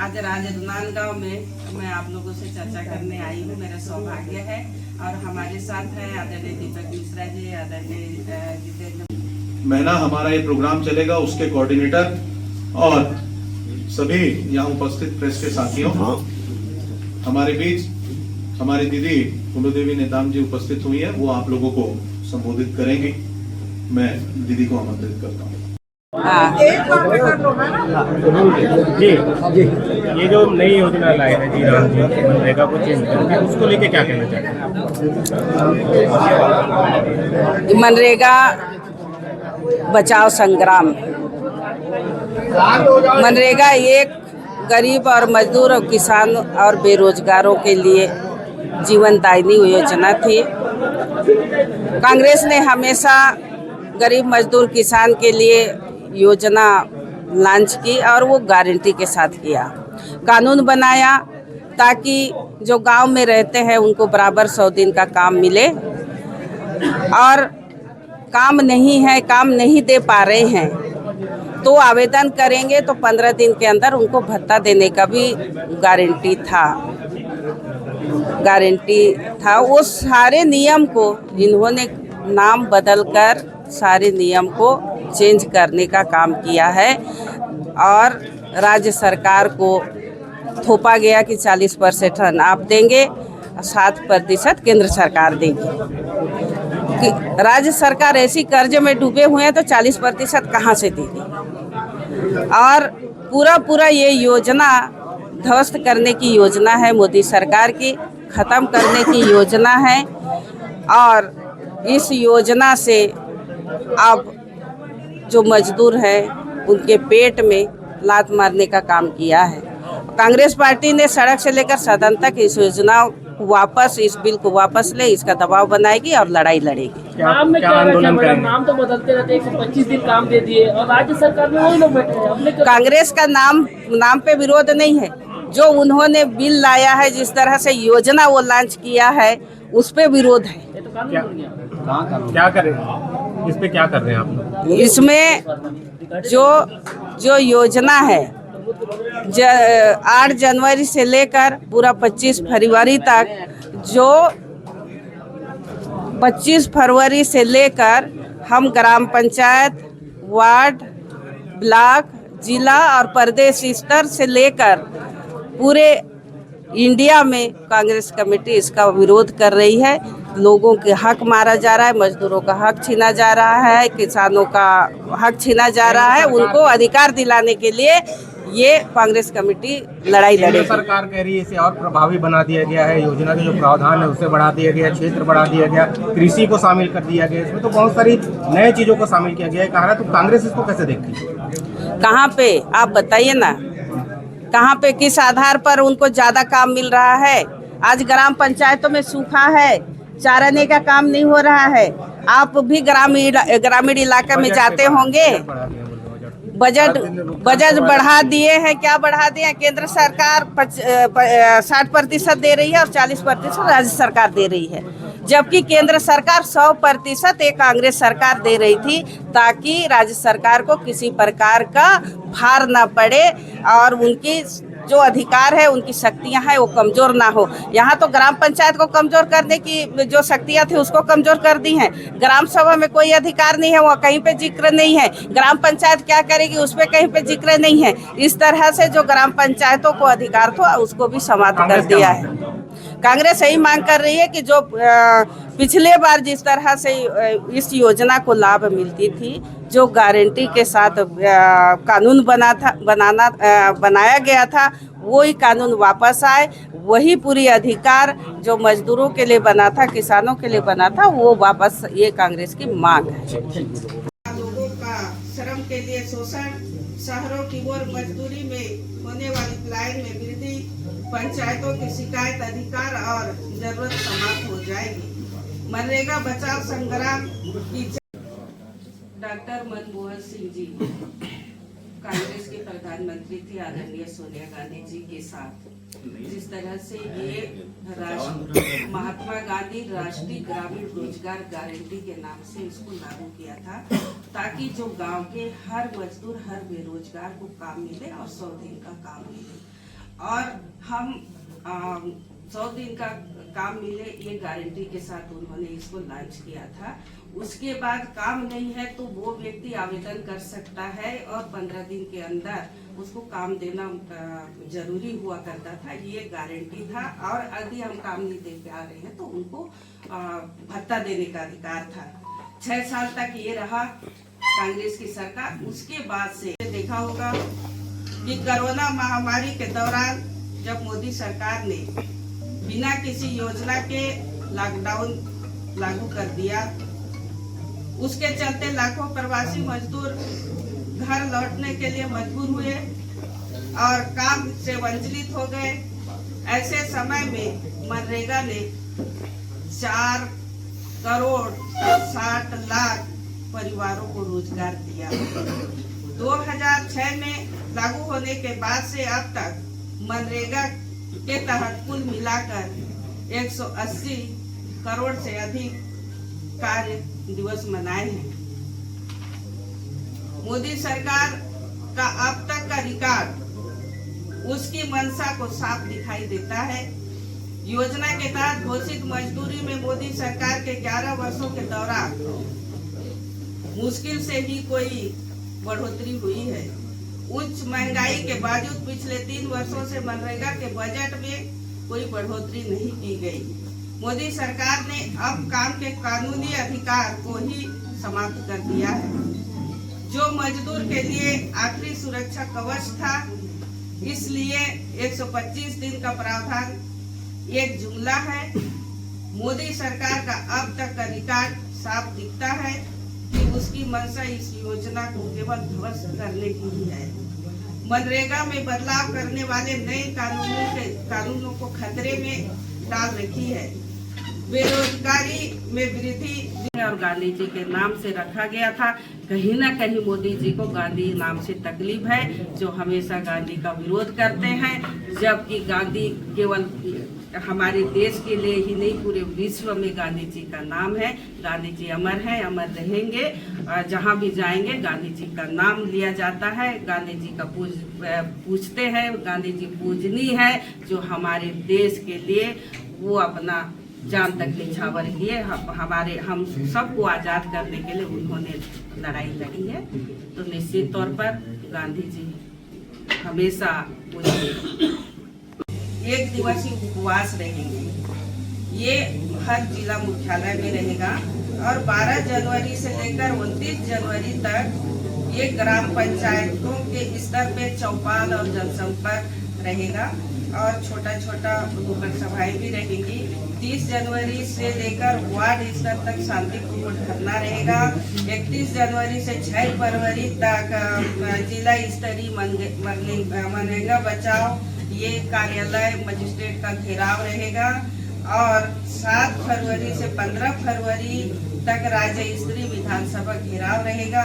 आज राजनांदगांव में मैं आप लोगों से चर्चा करने आई हूँ। मेरा सौभाग्य है और हमारे साथ हैं आदरणीय दीपक मिश्रा जी, आदरणीय जितेंद्र। महीना हमारा ये प्रोग्राम चलेगा, उसके कोऑर्डिनेटर और सभी यहाँ उपस्थित प्रेस के साथियों, हमारे बीच हमारी दीदी कुलदेवी नेताम जी उपस्थित हुई है, वो आप लोगों को संबोधित करेंगी। मैं दीदी को आमंत्रित करता हूँ। जी जी, ये जो नई योजना लाई है जी राम जी मनरेगा को चेंज करके, उसको लेके क्या कहना चाहते हैं? मनरेगा बचाओ संग्राम। मनरेगा एक गरीब और मजदूर और किसान और बेरोजगारों के लिए जीवनदायिनी योजना थी। कांग्रेस ने हमेशा गरीब मजदूर किसान के लिए योजना लॉन्च की और वो गारंटी के साथ किया। कानून बनाया ताकि जो गांव में रहते हैं उनको बराबर 100 दिन का काम मिले, और काम नहीं है, काम नहीं दे पा रहे हैं तो आवेदन करेंगे तो 15 दिन के अंदर उनको भत्ता देने का भी गारंटी था। वो सारे नियम को इन्होंने नाम बदलकर सारे नियम को चेंज करने का काम किया है और राज्य सरकार को थोपा गया कि 40% आप देंगे, 7% केंद्र सरकार देगी। कि राज्य सरकार ऐसी कर्ज में डूबे हुए हैं तो 40% कहाँ से देगी। और पूरा ये योजना ध्वस्त करने की योजना है मोदी सरकार की, ख़त्म करने की योजना है। और इस योजना से अब जो मजदूर हैं उनके पेट में लात मारने का काम किया है। कांग्रेस पार्टी ने सड़क से लेकर सदन तक इस योजना वापस, इस बिल को वापस ले, इसका दबाव बनाएगी और लड़ाई लड़ेगी। नाम में क्या आंदोलन करेंगे? नाम तो बदलते रहते, 125 दिन काम दे दिए और राज्य सरकार में वही लोग बैठे हैं। कांग्रेस का नाम पे विरोध नहीं है, जो उन्होंने बिल लाया है, जिस तरह से योजना वो लॉन्च किया है, उस पे विरोध है। क्या करें इस पे, क्या कर रहे हैं आप लोग? इसमें जो योजना है 8 जनवरी से लेकर पूरा 25 फरवरी तक, जो 25 फरवरी से लेकर हम ग्राम पंचायत, वार्ड, ब्लॉक, जिला और प्रदेश स्तर से लेकर पूरे इंडिया में कांग्रेस कमेटी इसका विरोध कर रही है। लोगों के हक मारा जा रहा है, मजदूरों का हक छीना जा रहा है, किसानों का हक छीना जा रहा है। उनको अधिकार दिलाने के लिए ये कांग्रेस कमेटी लड़ाई लड़ेगी। सरकार कह रही है इसे और प्रभावी बना दिया गया है, योजना के जो प्रावधान है उसे बढ़ा दिया गया, क्षेत्र बढ़ा दिया गया, कृषि को शामिल कर दिया गया, इसमें तो बहुत सारी नई चीजों को शामिल किया गया है। कहा, तो कांग्रेस इसको कैसे देखती है? कहाँ पे आप बताइए ना, कहाँ पे किस आधार पर उनको ज्यादा काम मिल रहा है? आज ग्राम पंचायतों में सूखा है, चाराने का काम नहीं हो रहा है। आप भी ग्रामीण इलाका में जाते होंगे। बजट बढ़ा दिए हैं। क्या बढ़ा दिए? केंद्र सरकार 60% दे रही है और 40% राज्य सरकार दे रही है, जबकि केंद्र सरकार 100% एक कांग्रेस सरकार दे रही थी, ताकि राज्य सरकार को किसी प्रकार का भार ना पड़े और उनकी जो अधिकार है, उनकी शक्तियां हैं, वो कमजोर ना हो। यहाँ तो ग्राम पंचायत को कमजोर करने की जो शक्तियां थी उसको कमजोर कर दी हैं। ग्राम सभा में कोई अधिकार नहीं है, वो कहीं पे जिक्र नहीं है। ग्राम पंचायत क्या करेगी उस पर कहीं पे जिक्र नहीं है। इस तरह से जो ग्राम पंचायतों को अधिकार था उसको भी समाप्त कर दिया है। कांग्रेस यही मांग कर रही है कि जो पिछले बार जिस तरह से इस योजना को लाभ मिलती थी, जो गारंटी के साथ कानून बनाया गया था, वही कानून वापस आए। वही पूरी अधिकार जो मजदूरों के लिए बना था, किसानों के लिए बना था, वो वापस, ये कांग्रेस की मांग है। लोगों का श्रम के लिए शोषण, शहरों की ओर मजदूरी में होने वाली पलायन में वृद्धि, पंचायतों की शिकायत अधिकार और जरूरत समाप्त हो जाएगी। मनरेगा बचाओ संग्राम की डॉक्टर मनमोहन सिंह जी कांग्रेस के प्रधानमंत्री थे, आदरणीय सोनिया गांधी जी के साथ। जिस तरह से ये महात्मा गांधी राष्ट्रीय ग्रामीण रोजगार गारंटी के नाम से इसको लागू किया था, ताकि जो गांव के हर मजदूर, हर बेरोजगार को काम मिले और 100 दिन का काम मिले। और हम 100 दिन का काम मिले ये गारंटी के साथ उन्होंने इसको लॉन्च किया था। उसके बाद काम नहीं है तो वो व्यक्ति आवेदन कर सकता है और 15 दिन के अंदर उसको काम देना जरूरी हुआ करता था। ये गारंटी था। और यदि हम काम नहीं दे पा रहे हैं तो उनको भत्ता देने का अधिकार था। 6 साल तक ये रहा कांग्रेस की सरकार। उसके बाद से देखा होगा कि कोरोना महामारी के दौरान जब मोदी सरकार ने बिना किसी योजना के लॉकडाउन लागू कर दिया, उसके चलते लाखों प्रवासी मजदूर घर लौटने के लिए मजबूर हुए और काम से वंचित हो गए। ऐसे समय में मनरेगा ने 4 करोड़ 60 लाख परिवारों को रोजगार दिया। 2006 में लागू होने के बाद से अब तक मनरेगा के तहत कुल मिलाकर 180 करोड़ से अधिक कार्य दिवस मनाए हैं। मोदी सरकार का अब तक का रिकॉर्ड उसकी मंशा को साफ दिखाई देता है। योजना के तहत घोषित मजदूरी में मोदी सरकार के 11 वर्षों के दौरान मुश्किल से ही कोई बढ़ोतरी हुई है। उच्च महंगाई के बावजूद पिछले 3 वर्षों से मनरेगा के बजट में कोई बढ़ोतरी नहीं की गई। मोदी सरकार ने अब काम के कानूनी अधिकार को ही समाप्त कर दिया है, जो मजदूर के लिए आखिरी सुरक्षा कवच था। इसलिए 125 दिन का प्रावधान एक जुमला है। मोदी सरकार का अब तक का रिकॉर्ड साफ दिखता है कि उसकी मंशा इस योजना को केवल ध्वस्त करने की ही है। मनरेगा में बदलाव करने वाले नए कानूनों को खतरे में डाल रखी है। बेरोजगारी में वृद्धि और गांधी जी के नाम से रखा गया था। कहीं ना कहीं मोदी जी को गांधी नाम से तकलीफ है, जो हमेशा गांधी का विरोध करते हैं। जबकि गांधी केवल हमारे देश के लिए ही नहीं, पूरे विश्व में गांधी जी का नाम है। गांधी जी अमर हैं, अमर रहेंगे। जहाँ भी जाएंगे गांधी जी का नाम लिया जाता है। गांधी जी का पूछते हैं। गांधी जी पूजनीय है, जो हमारे देश के लिए वो अपना जान तक निछावर किए। हम सबको आज़ाद करने के लिए उन्होंने लड़ाई लड़ी है। तो निश्चित तौर पर गांधी जी हमेशा पूजनीय। 1 दिवसीय उपवास रहेंगे। ये हर जिला मुख्यालय में रहेगा और 12 जनवरी से लेकर 29 जनवरी तक ये ग्राम पंचायतों के स्तर पे चौपाल और जनसंपर्क रहेगा और छोटा छोटा नुक्कड़ सभाएं भी रहेंगी। 30 जनवरी से लेकर वार्ड स्तर तक शांतिपूर्ण धरना रहेगा। 31 जनवरी से 6 फरवरी तक जिला स्तरीय मनरेगा बचाओ ये कार्यालय मजिस्ट्रेट का घेराव रहेगा और 7 फरवरी से 15 फरवरी तक राज्य स्तरीय विधानसभा घेराव रहेगा।